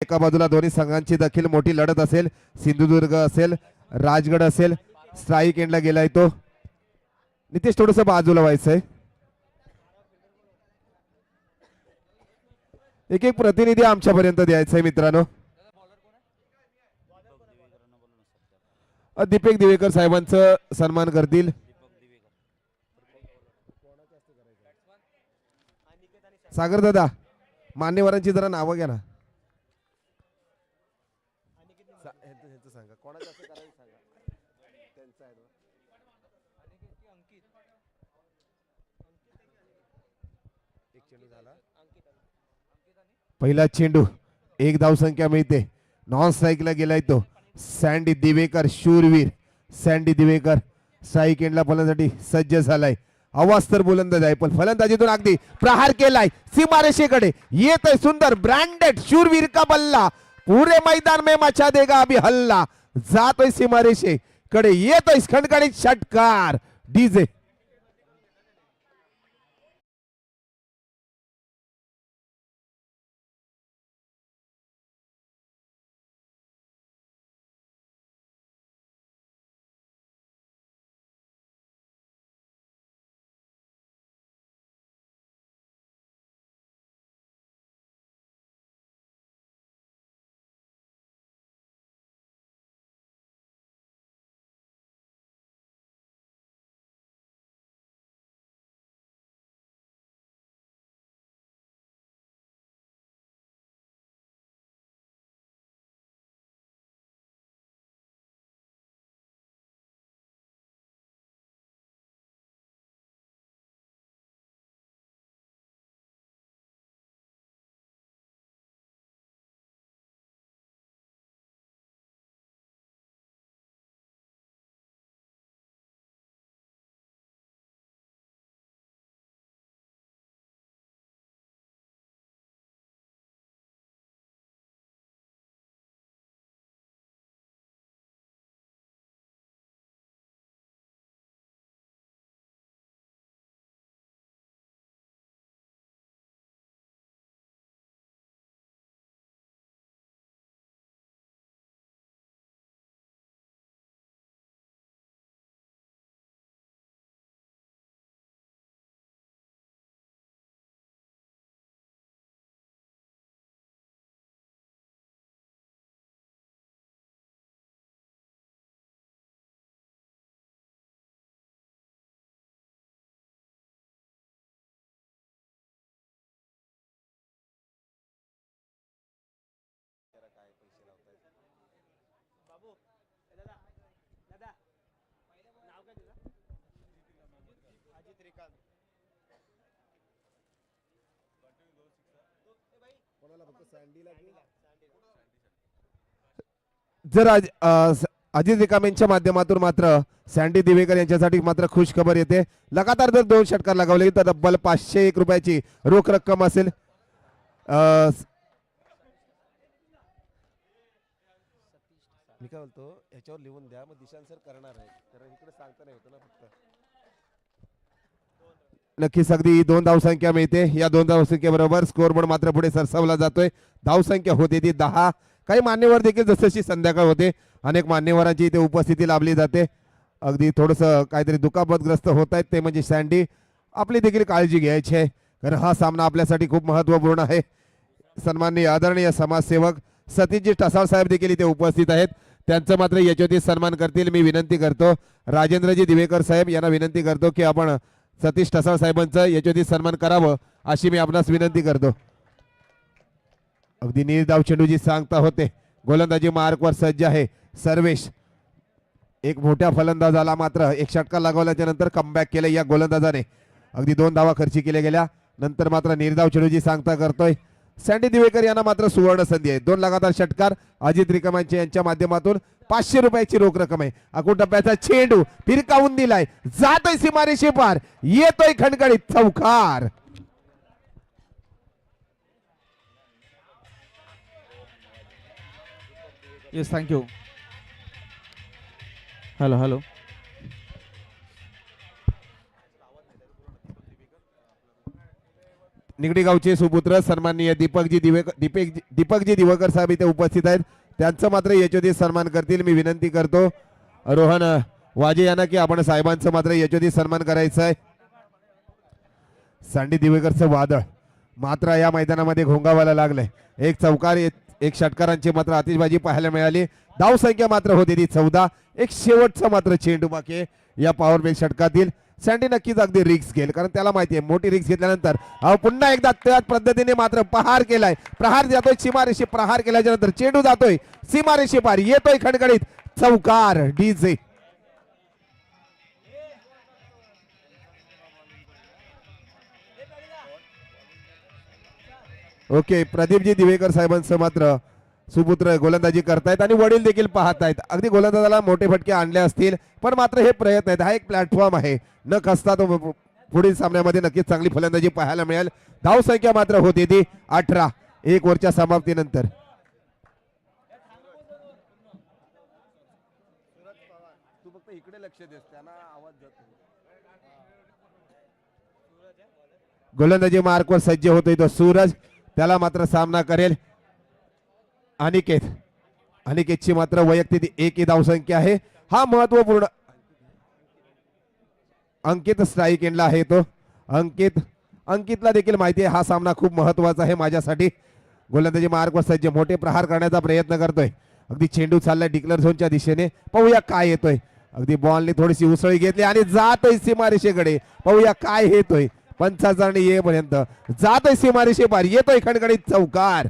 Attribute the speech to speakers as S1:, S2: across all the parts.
S1: एका बाजूला दोन्ही संघांची देखील मोठी लढत असेल. सिंधुदुर्ग असेल, राजगड असेल. स्ट्राईक एंडला गेलाय तो. नितेश थोडस बाजूला व्हायचंय. एक एक प्रतिनिधी आमच्यापर्यंत द्यायचंय मित्रांनो. दीपक दिवेकर साहेबांचं सन्मान करतील. सागर दादा, मान्यवरांची जरा नावं घ्या ना. सांगा कोणाचं असं करायचं सांगा. त्यांचं आहे एक चेंडू झाला. पहिला चेंडू, एक धाव संख्या मिळते. नॉन स्ट्राईकला गेलाय तो सँडी दिवेकर, शूरवीर सँडी दिवेकर. स्ट्राईक एंडला फलंदाजीसाठी सज्ज झालाय. आवाज तर बुलंद आहे, पण फलंदाजीतून अगदी प्रहार केलाय. सीमारेषेकडे येत आहे सुंदर ब्रँडेड शूरवीर का बल्ला. पुरे मैदान में मचा देगा अभी हल्ला. जातोय सीमारेषेकडे, येतोय खणखणीत षटकार. डीजे जर अजित रिकामेंच्या माध्यमातून मात्र सँडी दिवेकर यांच्यासाठी मात्र खुश खबर येते. लगातार जर 2 षटकार लगावले तर तब्बल 501 रुपयाची रोख रक्कम असेल. मी काय बोलतो, याच्यावर लिहून द्या, मग दिशान सर करणार आहे, कारण इकडे सांगता नाही होतं ना फक्त. नक्कीच अगदी 2 धावसंख्या मिळते. या 2 धावसंख्येबरोबर स्कोअरबोर्ड मात्र पुढे सरसावला जातोय. धावसंख्या होते ती 10. काही मान्यवर देखील जसशी संध्याकाळ होते अनेक मान्यवरांची इथे उपस्थिती लाभली जाते. अगदी थोडंसं काहीतरी दुखापतग्रस्त होत आहेत ते म्हणजे सँडी. आपली देखील काळजी घ्यायची आहे, कारण हा सामना आपल्यासाठी खूप महत्त्वपूर्ण आहे. सन्माननीय आदरणीय समाजसेवक सतीशजी टसाळ साहेब देखील इथे उपस्थित आहेत. त्यांचं मात्र याच्यावरती सन्मान करतील. मी विनंती करतो राजेंद्रजी दिवेकर साहेब यांना विनंती करतो की आपण सतीश टसाळ साहेबांचं याच्यावरती सन्मान करावं अशी मी आपणास विनंती करतो. अगदी निर्धाव चेंडूची सांगता होते. गोलंदाजी मार्कवर सज्ज आहे सर्वेश. एक मोठ्या फलंदाजाला मात्र एक षटकार लगावल्याच्या नंतर कमबॅक केलं या गोलंदाजाने. अगदी 2 धावा खर्ची केल्या गेल्या नंतर मात्र निर्धाव चेंडूची सांगता करतोय सँडी दिवेकर यांना मात्र सुवर्ण संधी आहे. 2 लगातार षटकार अजित रिकामांचे यांच्या माध्यमातून 500 रुपयाची रोख रक्कम आहे. अकुट टप्प्याचा चेंडू फिरकावून दिलाय, जातोय सीमारेषे पार, येतोय खणखणीत चौकार.
S2: Yes, thank you. Hello hello.
S1: Nigdi गावचे सुपुत्र सन्माननीय दीपकजी दिवकर साहेब इथे उपस्थित आहेत. त्यांचं मात्र यशोदी सन्मान करतील. मी विनंती करतो रोहन वाजे यांना की आपण साहेबांचं मात्र यशोदी सन्मान करायचं आहे. सँडी दिवेकरचं वादळ मात्र या मैदानामध्ये घोंगावायला लागलंय. एक चौकार एक षटकारांची मात्र आतिषबाजी पाहायला मिळाली. धाव संख्या मात्र होती ती 14. एक शेवटचा मात्र चेंडू बाकी आहे या पॉवर प्ले षटकातील. सँडी नक्कीच अगदी रिक्स घेईल कारण त्याला माहिती आहे मोठी रिक्स घेतल्यानंतर पुन्हा एकदा त्याच पद्धतीने मात्र प्रहार केलाय. प्रहार जातोय सीमारेषे, प्रहार केल्याच्या नंतर चेंडू जातोय सीमारेषे पार, येतोय खणखणीत चौकार डीजे. ओके, प्रदीपजी दिवेकर साहेबांचं मात्र सुपुत्र गोलंदाजी करतायत आणि वडील देखील पाहतायत. अगदी गोलंदाजाला मोठे फटके आणले असतील पण मात्र हे प्रयत्न आहेत. हा एक प्लॅटफॉर्म आहे, न खसता तो पुढील सामन्यामध्ये नक्कीच चांगली फलंदाजी पाहायला मिळेल. धाव संख्या मात्र होती ती 18 एक ओव्हरच्या समाप्तीनंतर. गोलंदाजी मार्कवर सज्ज होतोय तो सूरज, त्याला मात्र सामना करेल अनिकेतची मात्र वैयक्तिक एक धाव संख्या आहे. हा महत्वपूर्ण अंकित स्ट्राईक एंडला आहे तो. अंकितला देखील माहिती आहे हा सामना खूप महत्वाचा आहे माझ्यासाठी. गोलंदाजी मार्कवर सज्ज, मोठे प्रहार करण्याचा प्रयत्न करतोय. अगदी चेंडू चाललाय डिक्लेअर झोनच्या दिशेने, पाहूया काय येतोय. अगदी बॉलने थोडीशी उसळी घेतली आणि जातोय सीमारेषेकडे, पाहूया काय येतोय. 5 येईपर्यंत जातोय सीमारेषे पार, येतोय खणखणीत चौकार.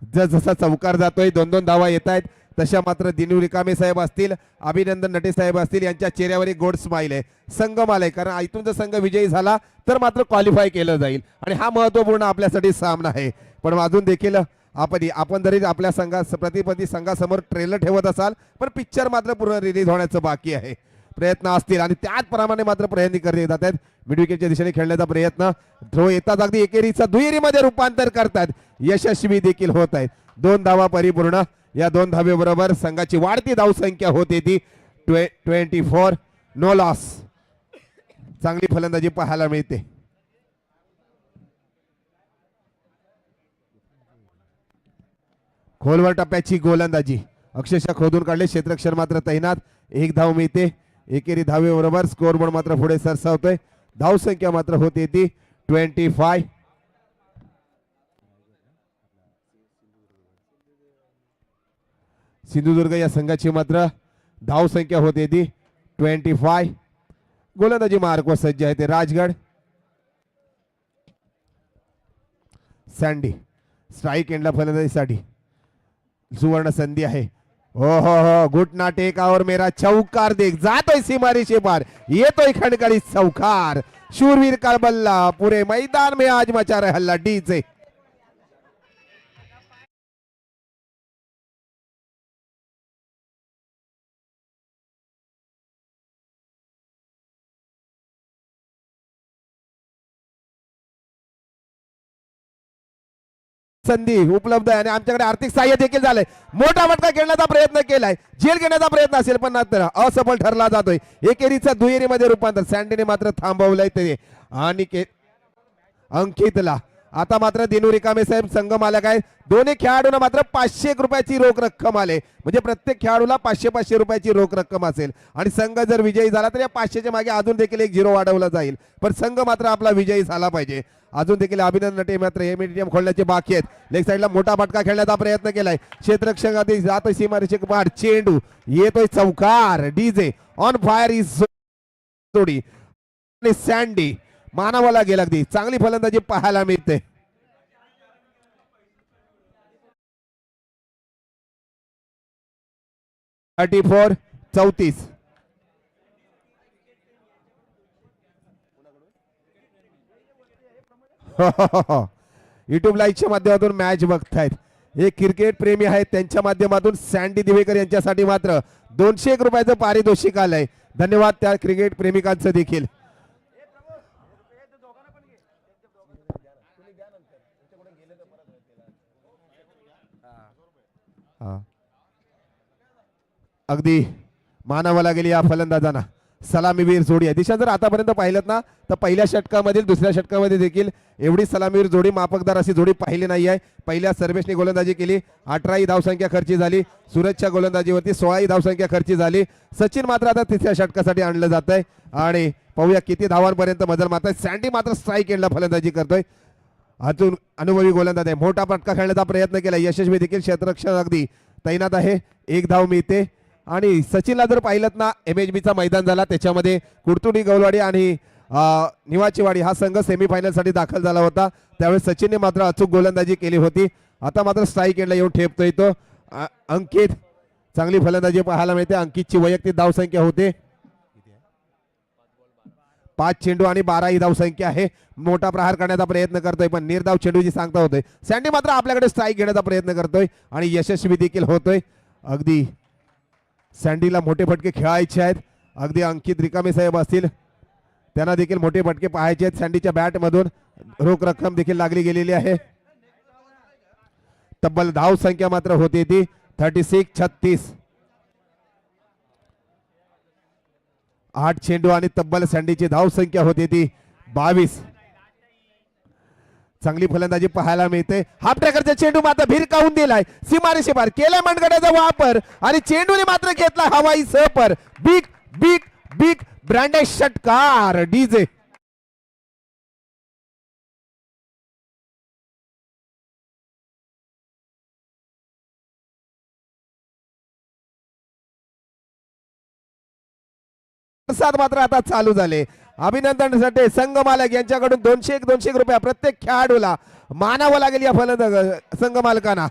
S1: जसा चौकार जातोय 2-2 धावा येत आहेत तशा मात्र दिनू रिकामे साहेब असतील, अभिनंदन नटे साहेब असतील, यांच्या चेहऱ्यावर एक गोड स्माइल आहे. संघ आलाय कारण इथून जर संघ विजयी झाला तर मात्र क्वालिफाय केलं जाईल आणि हा महत्वपूर्ण आपल्यासाठी सामना आहे. पण अजून देखील आपण जरी आपल्या प्रतिस्पर्धी संघासमोर ट्रेलर ठेवत असाल पण पिक्चर मात्र पूर्ण रिलीज होण्याचं बाकी आहे. प्रयत्न असतील आणि त्याचप्रमाणे मात्र प्रयत्न करत जात आहेत. मिड विकेटच्या दिशेने खेळण्याचा प्रयत्न, थ्रो येतात अगदी एकेरीचा दुहेरीमध्ये रूपांतर करतात, यशस्वी देखील होत आहेत. 2 धावा परिपूर्ण. या 2 धावेबरोबर संघाची वाढती धाव संख्या होते ती 24 नो लॉस. चांगली फलंदाजी पाहायला मिळते. खोलवर टप्प्याची गोलंदाजी अक्षरशः खोदून काढले, क्षेत्ररक्षण मात्र तैनात. 1 धाव मिळते. एकेरी धावेबरोबर स्कोअरबोर्ड मात्र पुढे सरसावतोय. धाव संख्या मात्र होते ती 25. सिंधुदुर्ग या संघाची मात्र धाव संख्या होते ती 25. गोलंदाजी मार्कवर सज्ज आहे ते राजगड. सँडी स्ट्राईक एंडला फलंदाजीसाठी सुवर्ण संधी आहे. हो हो हो, घुटना टेक और मेरा चौकार देख, जातोय सीमारेषे पार, येतोय खणखणीत चौकार. शूरवीर कळबल्ला, पूरे मैदान में आज मचा रहा हल्ला डीजे. संधी उपलब्ध आहे आणि आमच्याकडे आर्थिक सहाय्य देखील झालंय. मोठा फटका खेळण्याचा प्रयत्न केलाय, झेल घेण्याचा प्रयत्न असेल पण नंतर असफल ठरला जातोय. एकेरीचा दुहेरीमध्ये रूपांतर सँडीने मात्र थांबवलंय ते. आणि अंकितला आता मात्र दिनू रिकामे साहेब संघ मालक आहे. दोन्ही खेळाडूंना मात्र 500 रुपयाची रोख रक्कम आले, म्हणजे प्रत्येक खेळाडूला 500 रुपयाची रोख रक्कम असेल आणि संघ जर विजयी झाला तर या 500च्या मागे अजून देखील एक 0 वाढवला जाईल. पण संघ मात्र आपला विजयी झाला पाहिजे. अजून देखील अभिनंदन नटे मात्र हे मीडियम खोलण्याचे बाकी आहेत. लेग साईडला मोठा फटका खेळण्याचा प्रयत्न केलाय. क्षेत्ररक्षक आधी जातोय सीमारेषे पार, चेंडू येतोय चौकार. डीजे ऑन फायर इज जोडी आणि सँडी मानावाला गेला. अगदी चांगली फलंदाजी पाहायला मिळते. $34 34. युट्यूब लाईव्हच्या माध्यमातून मॅच बघतायत हे क्रिकेट प्रेमी आहेत, त्यांच्या माध्यमातून सँडी दिवेकर यांच्यासाठी मात्र 201 रुपयाचं पारितोषिक आलंय. धन्यवाद त्या क्रिकेट प्रेमिकांचं देखील. अगदी मानावाला गेली या फलंदाजांना. सलामीवीर जोडी आहे. दिशा जर आतापर्यंत पाहिलं ना तर पहिल्या षटकामधील दुसऱ्या षटकामध्ये देखील एवढी सलामीवीर जोडी मापकदार अशी जोडी पाहिली नाही आहे. पहिल्या सर्वेशने गोलंदाजी केली, 18ही धावसंख्या खर्ची झाली. सूरजच्या गोलंदाजीवरती 16ही धावसंख्या खर्ची झाली. सचिन मात्र आता तिसऱ्या षटकासाठी आणलं जात आहे आणि पाहूया किती धावांपर्यंत मजल मारताय. सँडी मात्र स्ट्राईक एंडला फलंदाजी करतोय. अजून अनुभवी गोलंदाज आहे, मोठा फटका खेळण्याचा प्रयत्न केला, यशस्वी देखील. क्षेत्ररक्षण अगदी तैनात आहे. एक धाव मिळते आणि सचिनला जर पाहिलं ना MHBचा मैदान झाला त्याच्यामध्ये कुडतुडी गवलवाडी आणि निवाचीवाडी हा संघ सेमीफायनलसाठी दाखल झाला होता. त्यावेळेस सचिनने मात्र अचूक गोलंदाजी केली होती. आता मात्र स्ट्राईक एंडला येऊन ठेपतोय तो अंकित. चांगली फलंदाजी पाहायला मिळते. अंकितची वैयक्तिक धावसंख्या होते 5 चेंडू आणि 12 ही धावसंख्या आहे. मोठा प्रहार करण्याचा प्रयत्न करतोय पण निर्धाव चेंडूची सांगता होतोय. सँडी मात्र आपल्याकडे स्ट्राईक घेण्याचा प्रयत्न करतोय आणि यशस्वी देखील होतोय. अगदी सँडीला मोठे फटके खेळायचे आहेत. अगदी अंकित रिकामे साहेब असतील त्यांना देखील मोठे फटके पाहायचे आहेत. सँडीच्या बॅट मधून रोख रक्कम देखील लागली गेलेली आहे. तब्बल धाव संख्या मात्र होती ती 36-36. 8 चेंडू आणि तब्बल सँडीची धाव संख्या होती ती 22. चांगली फलंदाजी पाहायला मिळते. हाफ ट्रॅकरचा चेंडू मात्र भिरकावून दिलाय, सीमारेषे पार केलाय मनगटाचा वापर आणि चेंडूने मात्र घेतला हवाई सपर. बिग बिग बिग ब्रँडेड षटकार डीजे. मात्र आता चालू झाले. अभिनंदनासाठी संघ मालक यांच्याकडून 200 रुपये प्रत्येक खेळाडूला मानावं लागेल या संघ मालकांना.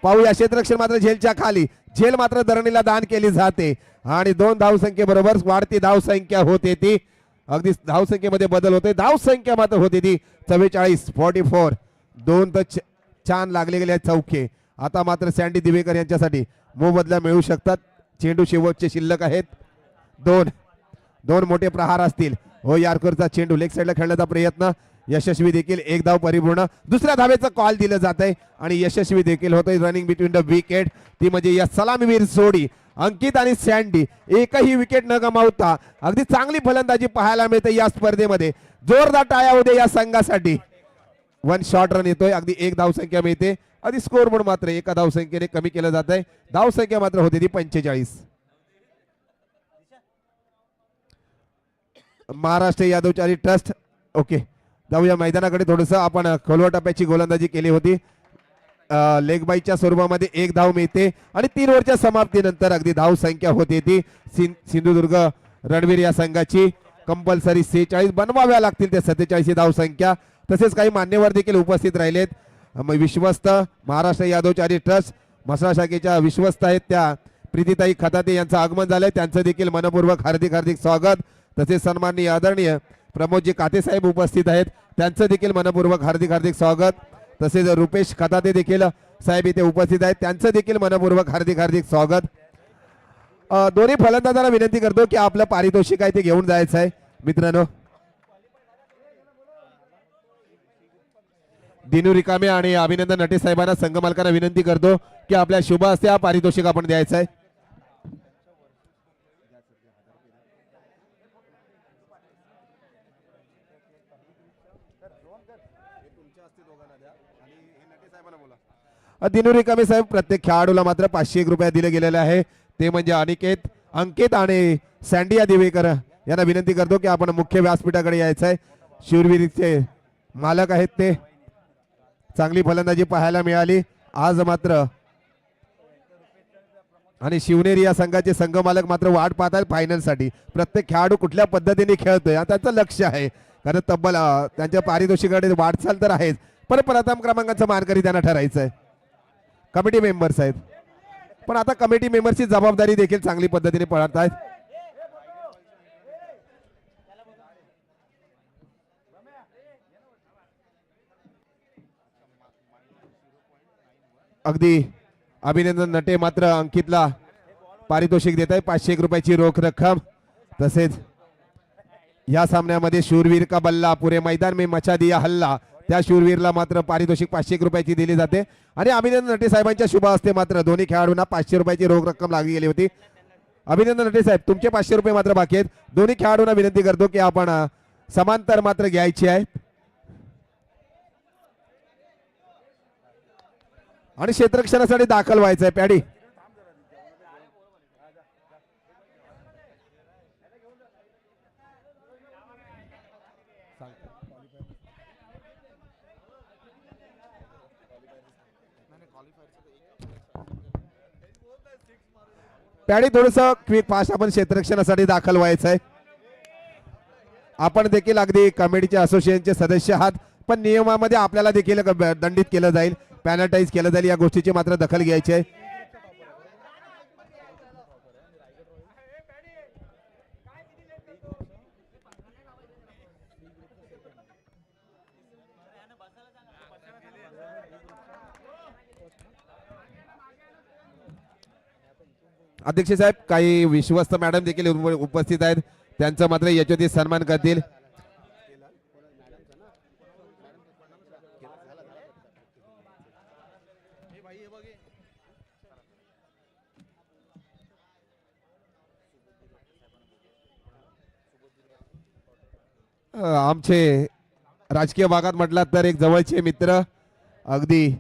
S1: पाहूया क्षेत्ररक्षण मात्र झेलच्या खाली, झेल मात्र धरणीला दान केली जाते आणि 2 धावसंख्येबरोबर वाढती धावसंख्या होते ती. अगदी धावसंख्येमध्ये बदल होते. धावसंख्या मात्र होती ती 44-44. 2 तर छान लागले गेले चौके. आता मात्र सँडी दिवेकर यांच्यासाठी मोबदला मिळू शकतात. चेंडू शेवटचे शिल्लक आहेत. 2 मोठे प्रहार असतील. हो यारकरचा चेंडू लेग साईडला खेळण्याचा प्रयत्न यशस्वी देखील. 1 धाव परिपूर्ण. दुसऱ्या धावेचं कॉल दिलं जात आहे आणि यशस्वी देखील होतंय. रनिंग बिटवीन द विकेट ती म्हणजे या सलामीवीर जोडी अंकित आणि सँडी एकही विकेट न गमावता अगदी चांगली फलंदाजी पाहायला मिळते या स्पर्धेमध्ये. जोरदार टाळ्या होते या संघासाठी. 1 शॉर्ट रन येतोय. अगदी 1 धावसंख्या मिळते. अगदी स्कोर बोर्ड मात्र 1 धावसंख्येने कमी केलं जात आहे. धावसंख्या मात्र होते ती 45. महाराष्ट्र यादवचारी ट्रस्ट. ओके जाऊया मैदानाकडे. थोडंसं आपण खोलवर टप्प्याची गोलंदाजी केली होती. लेग बाईच्या स्वरूपामध्ये 1 धाव मिळते आणि 3 ओव्हरच्या समाप्तीनंतर अगदी धाव संख्या होते ती सिंधुदुर्ग रणवीर या संघाची कंपल्सरी 46 बनवाव्या लागतील त्या 47 धाव संख्या. तसेच काही मान्यवर देखील उपस्थित राहिलेत. विश्वस्त महाराष्ट्र यादवचारी ट्रस्ट मसळा शाखेच्या विश्वस्त आहेत त्या प्रीतीताई खताते यांचं आगमन झालंय. त्यांचं देखील मनपूर्वक हार्दिक स्वागत. तसेच सन्माननीय आदरणीय प्रमोदजी काते साहेब उपस्थित आहेत. त्यांचं देखील मनपूर्वक हार्दिक स्वागत. तसेच रुपेश खताते देखील साहेब इथे उपस्थित आहेत. त्यांचं देखील मनपूर्वक हार्दिक स्वागत. दोन्ही फलंदाजांना विनंती करतो की आपलं पारितोषिक आहे ते घेऊन जायचं आहे मित्रांनो. दिनू रिकामे आणि अभिनंदन नटे साहेबांना संघ मालकांना विनंती करतो की आपल्या शुभ हस्ते हा पारितोषिक आपण द्यायचं आहे. दिनू रिकामे साहेब प्रत्येक खेळाडूला मात्र 501 रुपये दिले गेलेले आहे. ते म्हणजे अंकित आणि सँडी दिवेकर यांना विनंती करतो की आपण मुख्य व्यासपीठाकडे यायचं आहे. शूरवीरचे मालक आहेत ते. चांगली फलंदाजी पाहायला मिळाली आज मात्र आणि शिवनेरी या संघाचे संघ मालक मात्र वाट पाहत आहेत फायनलसाठी. प्रत्येक खेळाडू कुठल्या पद्धतीने खेळतोय त्यांचं लक्ष आहे. कारण तब्बल त्यांच्या पारितोषिकाकडे वाटचाल तर आहेच पण प्रथम क्रमांकाचं मानकरी त्यांना ठरायचं आहे. कमिटी मेंबर्स आहेत पण आता कमिटी मेंबर्सची जबाबदारी देखील चांगली पद्धतीने पाळत आहेत. अगदी अभिनंदन नटे मात्र अंकितला पारितोषिक देत आहे 501 रुपयाची रोख रक्कम. तसेच या सामन्यामध्ये शूरवीर का बल्ला पुरे मैदान में मचा दिया हल्ला त्या शूरवीरला मात्र पारितोषिक 501 रुपयाची दिली जाते आणि अभिनंदन नटे साहेबांच्या शुभ हस्ते मात्र दोन्ही खेळाडूंना 500 रुपयाची रोख रक्कम लागली गेली होती. अभिनंदन नटे साहेब, तुमचे 500 रुपये मात्र बाकी आहेत. दोन्ही खेळाडूंना विनंती करतो की आपण समांतर मात्र घ्यायची आहे आणि क्षेत्ररक्षणासाठी दाखल व्हायचं आहे. पॅडी पॅडी थोडस क्विक फास्ट आपण क्षेत्ररक्षणासाठी दाखल व्हायचं आहे. आपण देखील अगदी कमिटीचे असोसिएशनचे सदस्य आहात, पण नियमामध्ये आपल्याला देखील दंडित केलं जाईल, पॅनल्टाईज केलं जाईल. या गोष्टीची मात्र दखल घ्यायची आहे. अध्यक्ष साहेब, काही विश्वस्त मॅडम देखील उपस्थित आहेत, त्यांचा मात्र याच्यावरती सन्मान करतील. आमचे राजकीय भागात म्हटलात तर एक जवळचे मित्र अगदी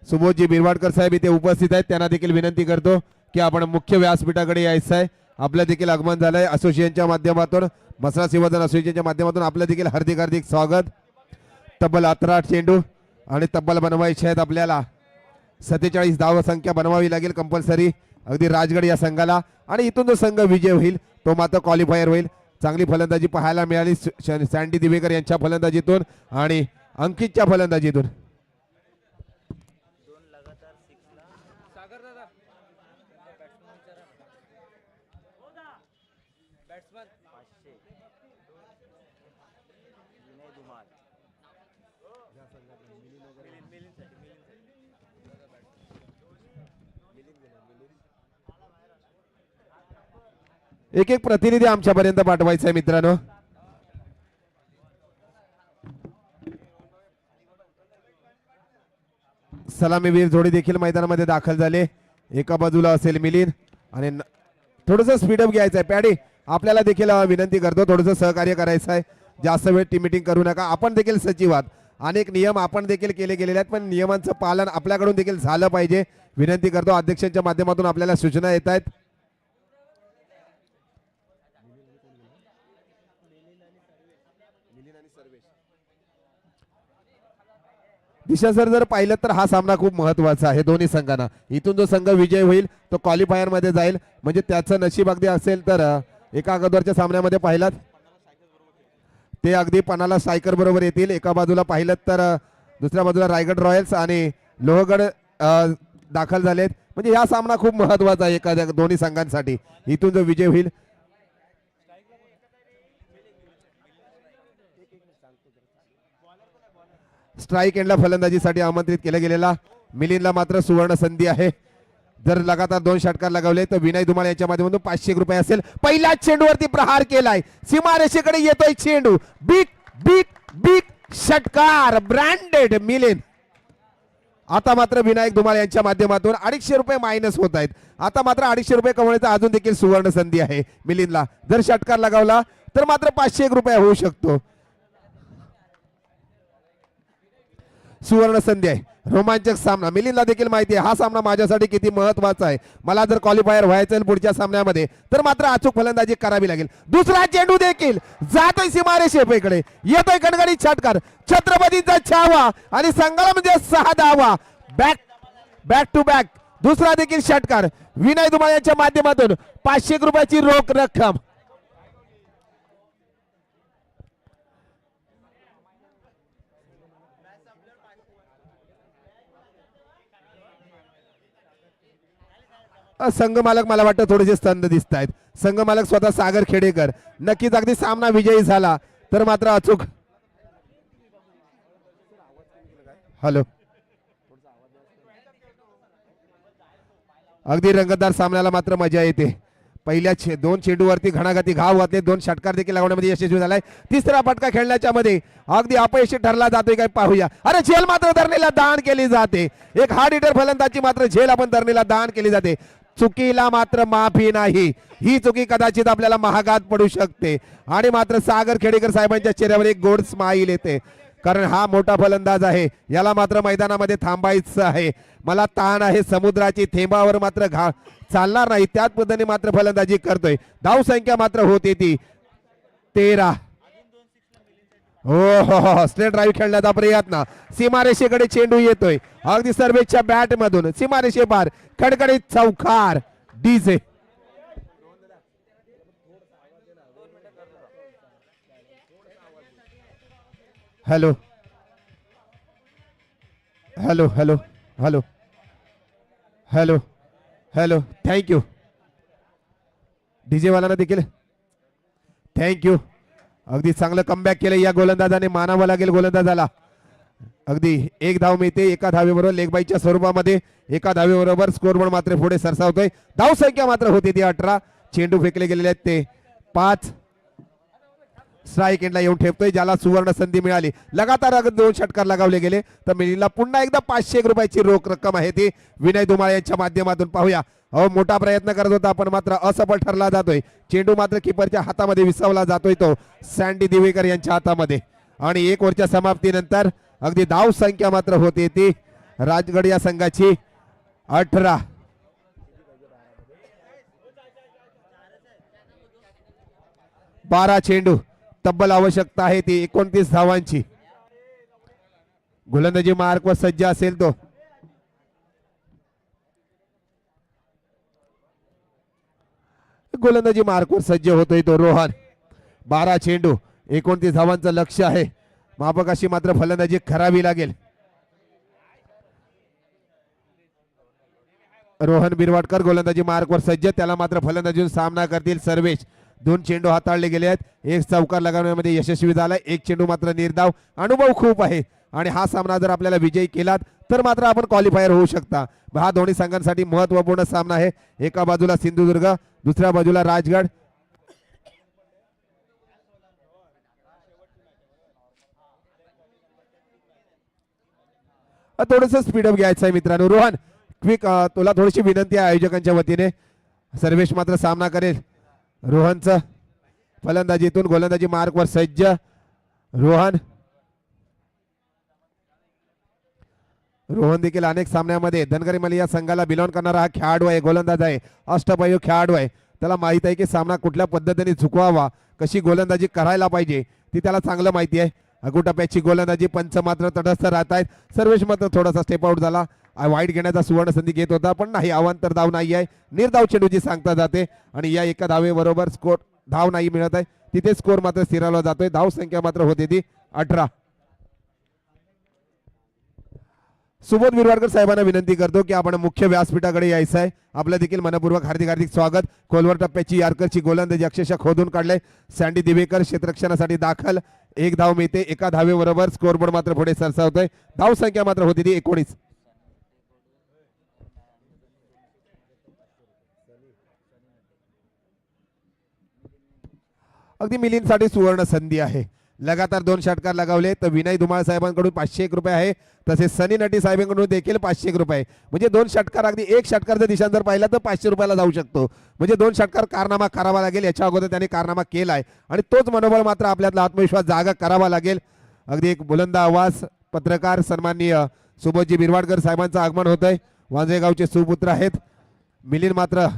S1: सुबोधजी बिरवाडकर साहेब इथे उपस्थित आहेत. त्यांना देखील विनंती करतो की आपण मुख्य व्यासपीठाकडे यायचं आहे. आपलं देखील आगमन झालंय असोसिएशनच्या माध्यमातून, मसरा शिवधन असोसिएशनच्या माध्यमातून आपलं देखील हार्दिक हार्दिक स्वागत. तब्बल 18 चेंडू आणि तब्बल बनवायचे आहेत आपल्याला. 47 धाव संख्या बनवावी लागेल कंपल्सरी अगदी राजगड या संघाला, आणि इथून जो संघ विजय होईल तो मात्र क्वालिफायर होईल. चांगली फलंदाजी पाहायला मिळाली सँडी दिवेकर यांच्या फलंदाजीतून आणि अंकितच्या फलंदाजीतून. एक एक प्रतिनिधी आमच्यापर्यंत पाठवायचा आहे मित्रांनो. सलामीवीर जोडी देखील मैदानामध्ये दाखल झाले. एका बाजूला असेल मिलिंद आणि थोडंसं स्पीडअप घ्यायचं आहे. पॅडी आपल्याला देखील विनंती करतो, थोडंसं सहकार्य करायचं आहे. जास्त वेळ टीम मीटिंग करू नका. आपण देखील सचिव आहात, अनेक नियम आपण देखील केले गेलेले आहेत, पण नियमांचं पालन आपल्याकडून देखील झालं पाहिजे. विनंती करतो, अध्यक्षांच्या माध्यमातून आपल्याला सूचना येत आहेत. दिशा सर, जर पाहिलं तर हा सामना खूप महत्वाचा आहे दोन्ही संघांना. इथून जो संघ विजय होईल तो क्वालिफायर मध्ये जाईल, म्हणजे त्याचं नशीब अगदी असेल तर एका अगोदरच्या सामन्यामध्ये पाहिलात ते अगदी पणाला सायकर बरोबर येतील. एका बाजूला पाहिलं तर दुसऱ्या बाजूला रायगड रॉयल्स आणि लोहगड दाखल झालेत. म्हणजे हा सामना खूप महत्वाचा आहे एखाद्या दोन्ही संघांसाठी. इथून जो विजय होईल स्ट्राईक एंडला फलंदाजीसाठी आमंत्रित केलं गेलेला मिलिंदला मात्र सुवर्ण संधी आहे. जर लगातार 2 षटकार लगावले तर विनय धुमाळ यांच्या माध्यमातून 500 रुपये असेल. पहिल्या चेंडूवरती प्रहार केलाय, सीमारेषेकडे येतोय चेंडू. बिग बिग बिग षटकार ब्रँडेड मिलिंद. आता मात्र विनायक धुमाळ यांच्या माध्यमातून 250 रुपये मायनस होत आहेत. आता मात्र 250 रुपये कमवण्याचा अजून देखील सुवर्ण संधी आहे मिलिंदला. जर षटकार लगावला तर मात्र 501 रुपये होऊ शकतो. सुवर्ण संधी आहे, रोमांचक सामना. मिलिंदला देखील माहिती आहे हा सामना माझ्यासाठी किती महत्वाचा आहे. मला जर क्वालिफायर व्हायचं आहे पुढच्या सामन्यामध्ये तर मात्र अचूक फलंदाजी करावी लागेल. दुसरा चेंडू देखील जातोय सीमारेषेकडे, येतोय गणगणित षटकार. छत्रपतींचा छावा आणि संघाला म्हणजे 6 धावा. बॅक टू बॅक दुसरा देखील षटकार. विनय धुमाळ यांच्या माध्यमातून 500 रुपयाची रोख रक्कम. संघ मालक मला वाटतं थोडेसे स्तंभ दिसत आहेत. संघ मालक स्वतः सागर खेडेकर. नक्कीच अगदी सामना विजयी झाला तर मात्र अचूक. हॅलो, अगदी रंगतदार सामन्याला मात्र मजा येते. पहिल्या 2 चेंडूवरती घणाघाती घाव घातले, 2 षटकार देखील लावण्यामध्ये यशस्वी झालाय. तिसरा फटका खेळण्याच्या मध्ये अगदी अपयशी ठरला जातोय काय पाहूया. अरे झेल मात्र धरणीला दान केली जाते. एक हार्ड हिटर फलंदाजी मात्र झेल आपण धरणीला दान केली जाते. चुकीला मात्र माफी नाही. ही चुकी कदाचित आपल्याला महागात पडू शकते. आणि मात्र सागर खेडेकर साहेबांच्या चेहऱ्यावर एक गोड स्माईल येते, कारण हा मोठा फलंदाज आहे. याला मात्र मैदानामध्ये थांबायचं आहे. मला ताण आहे समुद्राची, थेंबावर मात्र चालणार नाही. त्याच पद्धतीने मात्र फलंदाजी करतोय. धाव संख्या मात्र होते ती 13. हो स्ट्रेट ड्राईव्ह खेळण्याचा प्रयत्न. सीमारेषेकडे चेंडू येतोय अगदी सर्वेच्या बॅट मधून. सीमारेषे पार कडकडीत चौकार. DJ hello hello hello hello hello hello thank you. DJ वालांना देखील थँक्यू. अगदी चांगलं कमबॅक केलं या गोलंदाजाने, मानावं लागेल गोलंदाजाला. अगदी एक धाव मिळते एका धावेबरोबर लेगबाईच्या स्वरूपामध्ये. एका धावेबरोबर स्कोरबोर्ड मात्र पुढे सरसावतोय. धाव संख्या मात्र होती ती 18. चेंडू फेकले गेलेले आहेत ते 5. स्ट्राईक एंडला येऊन ठेवतोय, ज्याला सुवर्ण संधी मिळाली. लगातार 2 षटकार लगावले गेले तर मिलिंदला पुन्हा एकदा 500 रुपयाची रोख रक्कम आहे ती विनय धुमाळ यांच्या माध्यमातून पाहूया. मोठा प्रयत्न करत होता पण मात्र असफल ठरला जातोय. चेंडू मात्र किपरच्या हातामध्ये विसावला जातोय तो सँडी दिवेकर यांच्या हातामध्ये. आणि 1 ओव्हरच्या समाप्तीनंतर अगदी धाव संख्या मात्र होते ती राजगड या संघाची 18. 12 चेंडू, तब्बल आवश्यकता आहे ती 29 धावांची. गोलंदाजी मार्क वर सज्ज असेल तो. गोलंदाजी मार्कवर सज्ज होतोय तो रोहन. 12 चेंडू 29 धावांचं लक्ष आहे. मापकाशी मात्र फलंदाजी करावी लागेल. रोहन बिरवाडकर गोलंदाजी मार्कवर सज्ज. त्याला मात्र फलंदाजीतून सामना करतील सर्वेश. 2 चेंडू हाताळले गेले आहेत. 1 चौकार लगावण्यामध्ये यशस्वी झाला. 1 चेंडू मात्र निर्धाव. अनुभव खूप आहे आणि हा सामना जर आपल्याला विजयी केलात तर मात्र आपण क्वालिफायर होऊ शकता. हा दोन्ही संघांसाठी महत्वपूर्ण सामना आहे. एका बाजूला सिंधुदुर्ग, दुसऱ्या बाजूला राजगड. थोडस स्पीडअप घ्यायचं आहे मित्रांनो. रोहन क्विक, तुला थोडीशी विनंती आहे आयोजकांच्या वतीने. सर्वेश मात्र सामना करेल. रोहनचं फलंदाजीतून गोलंदाजी मार्कवर सज्ज. रोहन देखील अनेक सामन्यामध्ये धनगरी मली या संघाला बिलॉंग करणारा हा खेळाडू आहे, गोलंदाज आहे, अष्टपैलू खेळाडू आहे. त्याला माहित आहे की सामना कुठल्या पद्धतीने झुकवावा, कशी गोलंदाजी करायला पाहिजे ती त्याला चांगलं माहिती आहे. अगुटप्याची गोलंदाजी पंच मात्र तटस्थ राहत आहेत. सर्वेश मात्र थोडासा स्टेप आउट झाला. वाईट घेण्याचा सुवर्ण संधी घेत होता पण नाही, अवांतर धाव नाही आहे. निर्धाव चेंडूची सांगता जाते आणि या एका धावेबरोबर स्कोर धाव नाही मिळत आहे. तिथे स्कोर मात्र स्थिरावला जातोय. धाव संख्या मात्र होती ती 18. सुबोध बिरवाडकर साहेबांना विनंती करतो की आपण मुख्य व्यासपीठाकडे यायचं आहे. आपलं देखील मनपूर्वक हार्दिक हार्दिक स्वागत. खोलवर टप्प्याची यारकरची गोलंदाजी अक्षरशः खोदून काढले. सँडी दिवेकर क्षेत्ररक्षणासाठी दाखल. 1 धाव मिळते. एका धावेबरोबर स्कोरबोर्ड मात्र पुढे सरसावतोय. धाव संख्या मात्र होती ती 19. अगदी मिलिंदसाठी सुवर्ण संधी आहे. लगातार 2 षटकार लगावले तर विनय धुमाळ साहेबांकडून 501 रुपये आहे. तसेच सनी नटी साहेबांकडून देखील 501 रुपये. म्हणजे 2 षटकार, अगदी 1 षटकार जर दिशान जर पाहिला तर 500 रुपयाला जाऊ शकतो. म्हणजे 2 षटकार कारनामा करावा लागेल. याच्या अगोदर त्याने कारनामा केलाय आणि तोच मनोबळ मात्र आपल्यातला आत्मविश्वास जागा करावा लागेल. अगदी एक बुलंद आवाज पत्रकार सन्माननीय सुबोधजी बिरवाडकर साहेबांचं आगमन होत आहे. वांजळेगावचे सुपुत्र आहेत. मिलिंद मात्र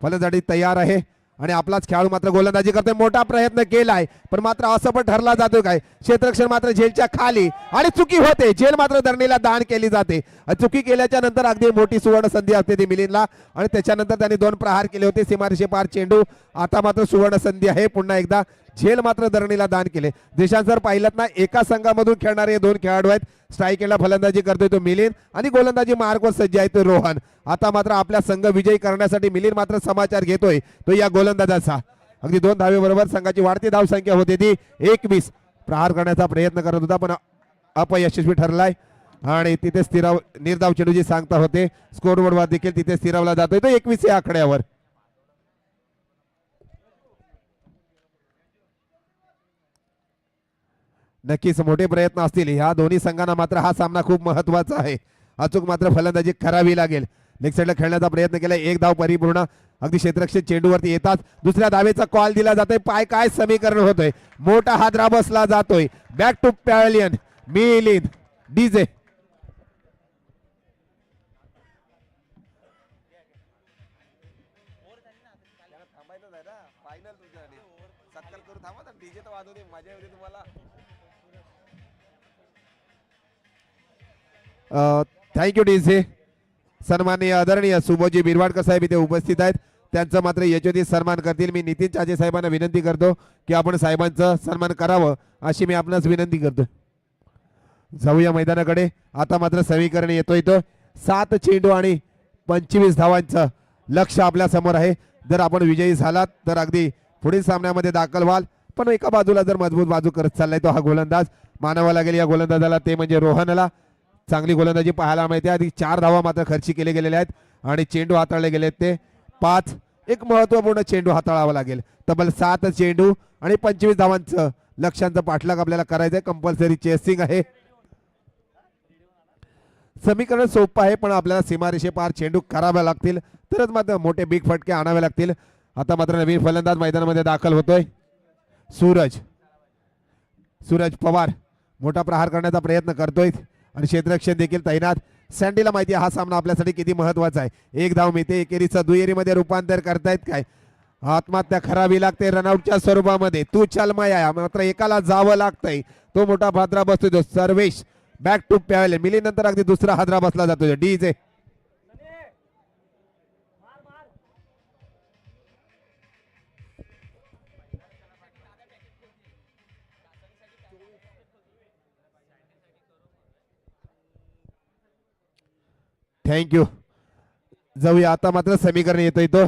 S1: फलंदाजी तयार आहे आणि आपलाच खेळाडू मात्र गोलंदाजी करतोय. मोठा प्रयत्न केलाय पण मात्र असफल ठरला जातोय. काय क्षेत्ररक्षण मात्र झेलच्या खाली आणि चुकी होते. झेल मात्र धरणीला दान केली जाते. चुकी केल्याच्या नंतर अगदी मोठी सुवर्ण संधी असते ती मिलिंदला आणि त्याच्यानंतर त्यांनी 2 प्रहार केले होते. सीमारेषे पार चेंडू. आता मात्र सुवर्ण संधी आहे. पुन्हा एकदा झेल मात्र धरणीला दान केले. देशात जर पाहिलं ना एका संघामधून खेळणारे 2 खेळाडू आहेत. स्ट्राईक एंडला फलंदाजी करतोय तो मिलिंद आणि गोलंदाजी मार्कवर सज्ज आहे तो रोहन. आता मात्र आपल्या संघ विजयी करण्यासाठी मिलिंद मात्र समाचार घेतोय तो या गोलंदाजाचा. अगदी 2 धावेबरोबर संघाची वाढती धाव संख्या होती ती 21. प्रहार करण्याचा प्रयत्न करत होता पण अपयशस्वी ठरलाय आणि तिथे निर्धाव चेंडूची सांगता होते. स्कोरबोर्डवर देखील तिथे स्थिरावला जातोय तो 21 या आकड्यावर. नक्कीच मोठे प्रयत्न असतील. ह्या दोन्ही संघांना मात्र हा सामना खूप महत्वाचा आहे. अचूक मात्र फलंदाजी करावी लागेल. लेग साईडला खेळण्याचा प्रयत्न केला, एक धाव परिपूर्ण. अगदी क्षेत्ररक्षक चेंडूवरती येतात, दुसऱ्या धावेचा कॉल दिला जातोय. पाय काय समीकरण होतोय, मोठा हादरा बसला जातोय. Back to pavilion Milind DJ. Thank you DJ. सन्माननीय आदरणीय सुबोजी बिरवाडकर साहेब इथे उपस्थित आहेत, त्यांचं मात्र यशोदी सन्मान करतील. मी नितीन चाचे साहेबांना विनंती करतो की आपण साहेबांचं सन्मान करावं अशी मी आपणास विनंती करतो. जाऊया मैदानाकडे. आता मात्र समीकरण येतोय तो 7 चेंडू आणि 25 धावांचं लक्ष आपल्या समोर आहे. जर आपण विजयी झालात तर अगदी पुढील सामन्यामध्ये दाखल व्हाल, पण एका बाजूला जर मजबूत बाजू करत चाललाय तो हा गोलंदाज मानावा लागेल या गोलंदाजाला, ते म्हणजे रोहनला. चांगली गोलंदाजी पाहायला मिळते. आधी 4 धावा मात्र खर्ची केले गेलेले आहेत आणि चेंडू हाताळले गेलेत ते 5. एक महत्वपूर्ण चेंडू हाताळावा लागेल. तब्बल 7 चेंडू आणि 25 धावांचं लक्ष्यांचं पाठलाग आपल्याला करायचंय. कंपल्सरी चेसिंग आहे. समीकरण सोपं आहे, पण आपल्याला सीमारेषे पार चेंडू करावे लागतील, तरच मात्र मोठे बिग फटके आणावे लागतील. आता मात्र नवीन फलंदाज मैदानामध्ये दाखल होतोय. सूरज पवार मोठा प्रहार करण्याचा प्रयत्न करतोय आणि क्षेत्ररक्षक देखील तैनात. सँडीला माहिती आहे हा सामना आपल्यासाठी किती महत्वाचा आहे. एक धाव मिळते, एकेरीचं दुहेरीमध्ये रूपांतर करतायत काय. आत्महत्या करावी लागते रनआउटच्या स्वरूपामध्ये. तू चल माया, मात्र एकाला जावं लागतंय. तो मोठा हादरा बसतोय तो सर्वेश. बॅक टू पॅव्हलियन मिली नंतर अगदी दुसरा हादरा बसला जातो डीजे. थँक्यू. जाऊया. आता मात्र समीकरण येतोय तो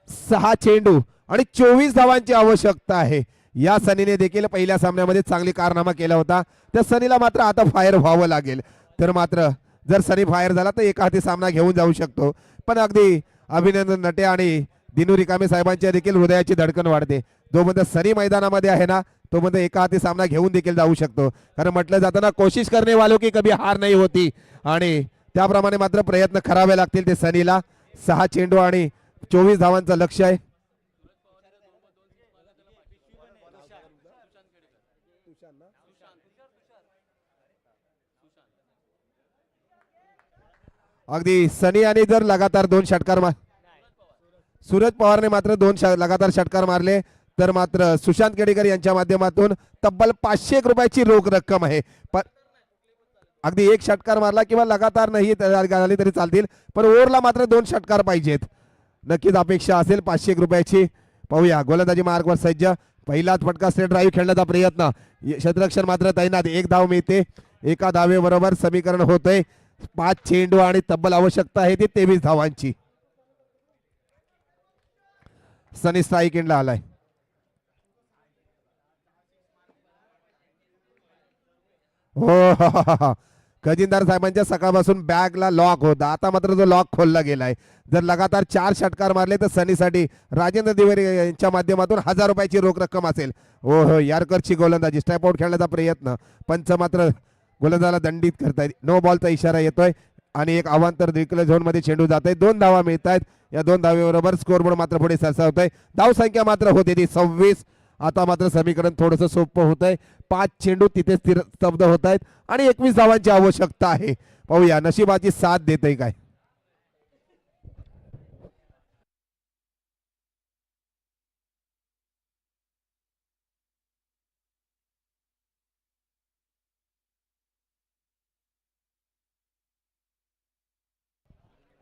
S1: 6 चेंडू आणि 24 धावांची आवश्यकता आहे. या सनीने देखील पहिल्या सामन्यामध्ये चांगली कारनामा केला होता. त्या सनीला मात्र आता फायर व्हावं लागेल. तर मात्र जर सनी फायर झाला तर एका हाती सामना घेऊन जाऊ शकतो. पण अगदी अभिनंदन नटे आणि दिनू रिकामे साहेबांच्या देखील हृदयाची धडकन वाढते. जोपर्यंत सनी मैदानामध्ये आहे ना तोपर्यंत एका हाती सामना घेऊन देखील जाऊ शकतो. कारण म्हटलं जातं ना, कोशिश करणे वालों की कभी हार नाही होती, आणि त्याप्रमाणे मात्र प्रयत्न करावे लागतील ते सनीला. 6 चेंडू आणि 24 धावांचं लक्ष्य आहे. अगदी सनी आणि जर लगातार 2 षटकार सूरज पवारने मात्र 2 लगातार षटकार मारले तर मात्र सुशांत केडेकर यांच्या माध्यमातून तब्बल 500 रुपयाची रोख रक्कम आहे. अगदी 1 षटकार मारला किंवा लगातार नाही झाली तरी चालतील, पण ओव्हरला मात्र 2 षटकार पाहिजेत. नक्कीच अपेक्षा असेल 500 रुपयाची. पाहूया. गोलंदाजी मार्गवर सज्ज. पहिलाच फटका स्ट्रेट ड्राईव्ह खेळण्याचा प्रयत्न. क्षेत्ररक्षक मात्र तैनात. 1 धाव मिळते. एका धावेबरोबर समीकरण होतंय 5 चेंडू आणि तब्बल आवश्यकता आहे ती 23 धावांची. सनी स्ट्राईक एंडला आलाय. हो खजिनदार साहेबांच्या सकाळपासून बॅगला लॉक होता, आता मात्र तो लॉक खोलला गेलाय. जर लगातार 4 षटकार मारले तर सनीसाठी राजेंद्र दिवेरी यांच्या माध्यमातून 1000 रुपयाची रोख रक्कम असेल. हो यारकरची गोलंदाजी. स्टेप आउट खेळण्याचा प्रयत्न. पंच मात्र गोलंदाजाला दंडित करतायत. नो बॉलचा इशारा येतोय आणि एक अवांतर द्विकल झोन मध्ये चेंडू जात आहे. 2 धावा मिळत आहेत. या 2 धावेबरोबर स्कोरबोर्ड मात्र पुढे सरसावतोय. धाव संख्या मात्र होते ती 26. आता मात्र समीकरण थोडंसं सोपं होत आहे. 5 चेंडू तिथे स्थिर स्तब्ध होत आहेत आणि 21 धावांची आवश्यकता आहे. पाहूया नशिबाची साथ देते काय.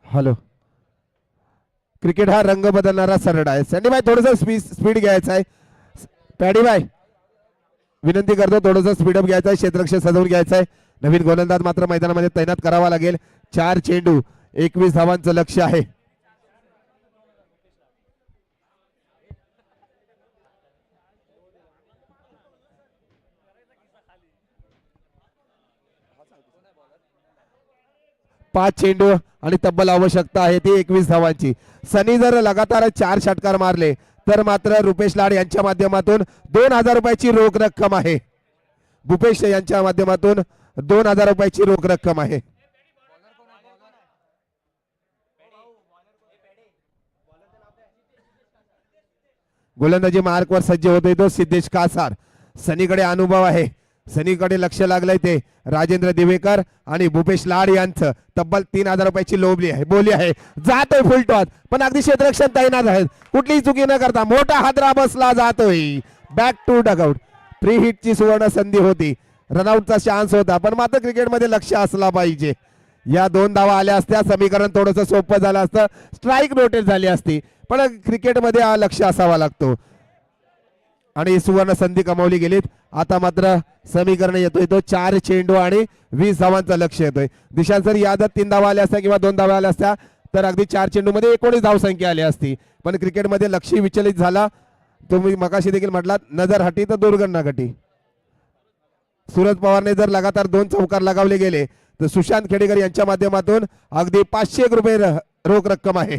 S1: हॅलो. क्रिकेट हा रंग बदलणारा सरळ आहे. संडी भाई थोडंसं स्पीड घ्यायचं आहे. पॅडी भाई विनंती करतो थोडंसं स्पीडअप घ्यायचं आहे. क्षेत्ररक्षक सजवून घ्यायचं आहे. नवीन गोलंदाज मात्र मैदानामध्ये तैनात करावा लागेल. 4 चेंडू 21 धावांचं लक्ष्य आहे. पाच चेंडू आणि तब्बल आवश्यकता आहे ती 21 धावांची. सनी जर लगातार 4 षटकार मारले तर मात्र रुपेश लाड यांच्या माध्यमातून 2000 रुपयाची रोख रक्कम आहे. भूपेश यांच्या माध्यमातून 2000 रुपयाची रोख रक्कम आहे. गोलंदाजी मार्कवर सज्ज होतोय तो सिद्धेश कासार. सनीकडे अनुभव आहे, सनीकडे लक्ष लागलंय ते राजेंद्र दिवेकर आणि भूपेश लाड यांचं. तब्बल 3000 रुपयाची बोली आहे. जातोय फुलटॉस पण अगदी क्षेत्ररक्षण तैनात आहेत, कुठलीही चुकी न करता मोठा हादरा बसला जातोय. Back to dugout. फ्री हिटची सुवर्ण संधी होती, रनआउटचा चान्स होता, पण मात्र क्रिकेटमध्ये लक्ष असला पाहिजे. या 2 धावा आल्या असत्या समीकरण थोडंसं सोपं झालं असतं, स्ट्राईक नोटीस झाली असती, पण क्रिकेटमध्ये लक्ष असावा लागतो आणि सुवर्ण संधी कमावली गेलीत. आता मात्र समीकरण येतोय तो 4 चेंडू आणि 20 धावांचं लक्ष येतोय. दिशांत सर यादव 3 धावा आल्या असत्या किंवा 2 धावा आल्या असत्या तर अगदी 4 चेंडू मध्ये 19 धावसंख्या आली असती, पण क्रिकेटमध्ये लक्ष विचलित झाला. तुम्ही मगाशी देखील म्हटलात नजर हटी तर दुर्गंध घटी. सूरज पवारने जर लगातार 2 चौकार लगावले गेले तर सुशांत खेडेकर यांच्या माध्यमातून अगदी 500 रुपये रोख रक्कम आहे.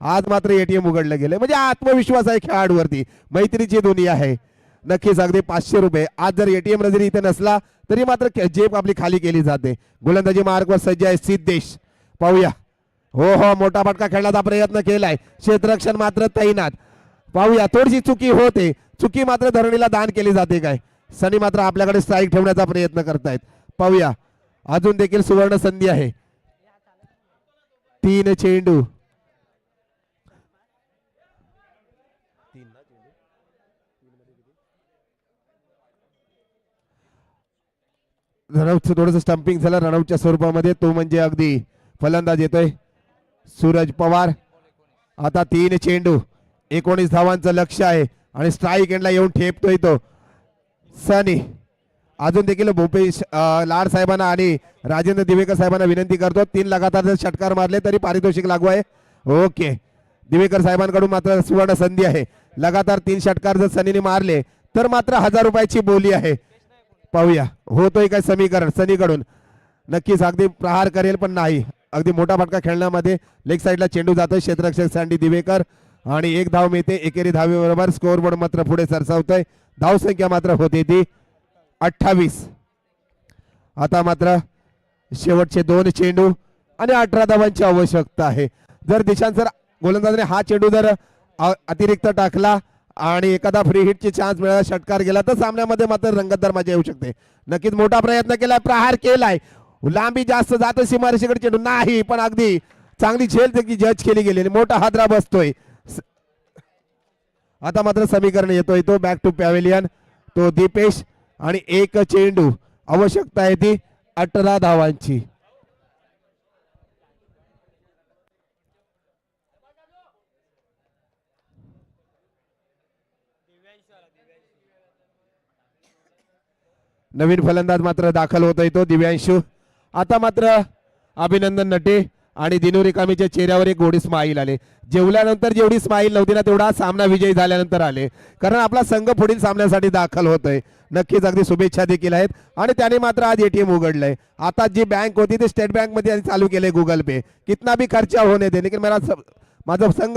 S1: आज मात्र एटीएम उघडलं गेलं, म्हणजे आत्मविश्वास आहे खेळाडूवरती, मैत्रीची दुनिया आहे. नक्कीच अगदी 500 रुपये. आज जर एटीएम जरी इथे नसला तरी मात्र जेब आपली खाली केली जाते. गोलंदाजी मार्कवर सज्ज आहे सिद्धेश. पाहूया. हो मोठा फटका खेळण्याचा प्रयत्न केलाय, क्षेत्ररक्षण मात्र तैनात. पाहूया, थोडीशी चुकी होते, चुकी मात्र धरणीला दान केली जाते काय. सनी मात्र आपल्याकडे स्ट्राईक ठेवण्याचा प्रयत्न करतायत. पाहूया, अजून देखील सुवर्ण संधी आहे. 3 चेंडू. रनआउटचं थोडंसं स्टंपिंग झालं रनआउटच्या स्वरूपामध्ये, तो म्हणजे अगदी फलंदाज येतोय सूरज पवार. आता 3 चेंडू 19 धावांचं लक्ष आहे आणि स्ट्राईक एंडला येऊन ठेपतोय तो सनी. अजून देखील भूपेश लाड साहेबांना आणि राजेंद्र दिवेकर साहेबांना विनंती करतो, 3 लगातार जर षटकार मारले तरी पारितोषिक लागू आहे. ओके, दिवेकर साहेबांकडून मात्र सुवर्ण संधी आहे. लगातार 3 षटकार जर सनीने मारले तर मात्र 1000 रुपयाची बोली आहे. पाहूया होतोय काय समीकरण सनीकडून. नक्कीच अगदी प्रहार करेल पण नाही, अगदी मोठा फटका खेळण्यामध्ये लेग साईडला चेंडू जातोय. क्षेत्ररक्षक सँडी दिवेकर आणि 1 धाव मिळते. एकेरी धावेबरोबर स्कोअर बोर्ड मात्र पुढे सरसावतोय. धावसंख्या मात्र होते ती 28. आता मात्र शेवटचे 2 चेंडू आणि 18 धावांची आवश्यकता आहे. जर दिशांत सर गोलंदाजाने हा चेंडू जर अतिरिक्त टाकला आणि एखादा फ्री हिटची चान्स मिळाला, षटकार गेला तर सामन्यामध्ये मात्र रंगतदार मजा येऊ शकते. नक्कीच मोठा प्रयत्न केलाय, प्रहार केलाय, लांबी जास्त जातो सीमारेषेकडे चेंडू नाही, पण अगदी चांगली झेल देखील जज केली गेली. मोठा हादरा बसतोय. आता मात्र समीकरण येतोय तो बॅक टू पॅव्हेलियन, तो दीपेश आणि 1 चेंडू. आवश्यकता आहे ती 18 धावांची. नवीन फलंदाज मात्र दाखल होतोय तो दिव्यांशू. आता मात्र अभिनंदन नटे आणि दिनू रिकामीच्या चेहऱ्यावर एक गोडी स्माईल आले. जेवल्यानंतर जेवढी स्माईल नव्हती ना तेवढा सामना विजयी झाल्यानंतर आले, कारण आपला संघ पुढील सामन्यासाठी दाखल होतोय. नक्कीच अगदी शुभेच्छा देखील आहेत आणि त्याने मात्र आज एटीएम उघडलंय. आता जी बँक होती ती स्टेट बँक मध्ये चालू केले गुगल पे. कितना भी खर्चा होने दे लेकिन माझा संघ